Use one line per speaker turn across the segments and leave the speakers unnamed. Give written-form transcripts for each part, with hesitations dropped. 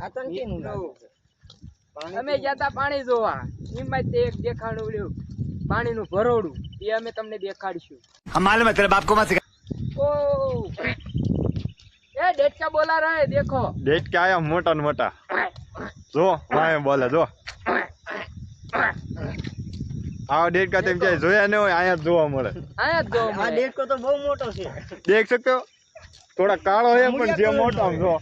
આતંકીનું
અમે ગયા તા પાણી જોવા, એમાં તે એક દેખાણું મળ્યું પાણીનું ભરોડું, એ અમે તમને દેખાડીશું.
हम मालूम है तेरे बाप को मत सिखा।
ઓ એ ડેટકા બોલા રહે દેખો.
ડેટ કે આયા મોટા ને મોટા જો વાય બોલે જો આ ડેટ કા તેમ ક્યાંય જોયા ન હોય આયા જ જોવા મળે.
આયા જ જોવા
આ
મળે.
દેડકો તો બહુ મોટો છે.
દેખ શકતો થોડા કાળો હે પણ જે મોટો આમ જો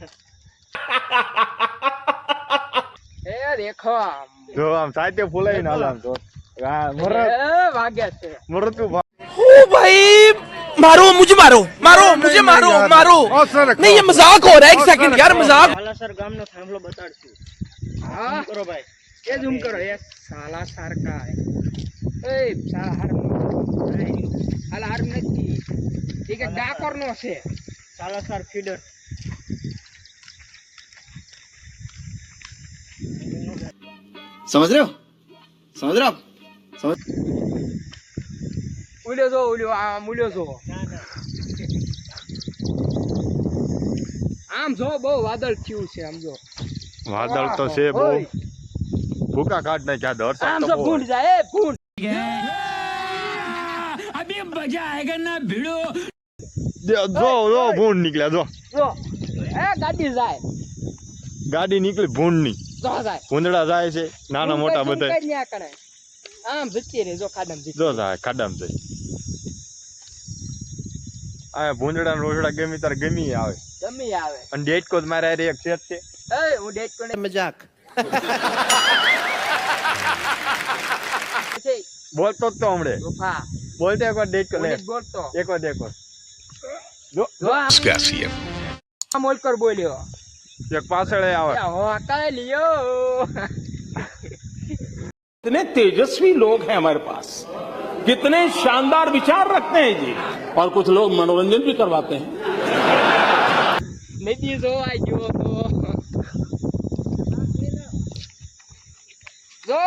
એ દેખો આમ.
જો આમ સાચે ફૂલાઈ ના આમ જો મરત
એ વાગ્યા છે.
મરતું
ओ भाई मारो मुझे मारो मारो मुझे मारो मारो नहीं ये मजाक हो रहा है एक सेकंड यार मजाक
સાલાસર ગામનો થાંભલો બતાડશું.
હા
કરો ભાઈ.
એ ઝૂમ કરો. એ સાલા સારકા એ સાલા હાર હાલા હાર નથી. એ કે ડાકોર નો છે.
સાલાસર ફીડર.
समझ रहे हो आप समझ।
ઉલ્યો જો ઉલ્યો આમ ઉલ્યો જો આમ જો બહુ વાદળ થયું છે. આમ જો
વાદળ તો છે બહુ ભૂકા કાઢ ને ક્યાં દરસાદ
આમ
તો
જો
બહુ
ભૂંડ જાય એ ભૂંડ.
अभी मजा आएगा ना भिड़ो
જો જો ભૂંડ નીકળ્યા જો
જો એ ગાડી જાય
ગાડી નીકળી ભૂંડ ની
જો જાય
ભૂંદડા જાય છે નાના મોટા બધા
કઈ ન્યા કરે આમ જતી રે જો ખાડમ જતી.
જો જાય ખાડામાં જઈ આ ભૂંદડા ને રોજડા ગમી તારે ગમી આવે
ગમી આવે.
અને ડેટકો જ મારે હારે એક સેટ છે
એ હું ડેટ કોને
मजाक
છે
બોલતો જ તો હમણે
ગુફા
બોલતો એકવાર ડેટકો લે
કોને બોલતો
એકવાર
જો આમ મોલકર બોલ્યો
એક પાછળ આવે
એ હો કાય લિયો.
कितने तेजस्वी लोग हैं हमारे पास, कितने शानदार विचार रखते हैं जी, और कुछ लोग मनोरंजन भी करवाते हैं।
નદી જો આઈ ગયો તો જો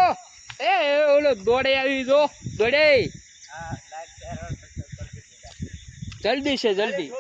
એ ઓલો દોડે આવી જો દોડે જલ્દી છે જલ્દી.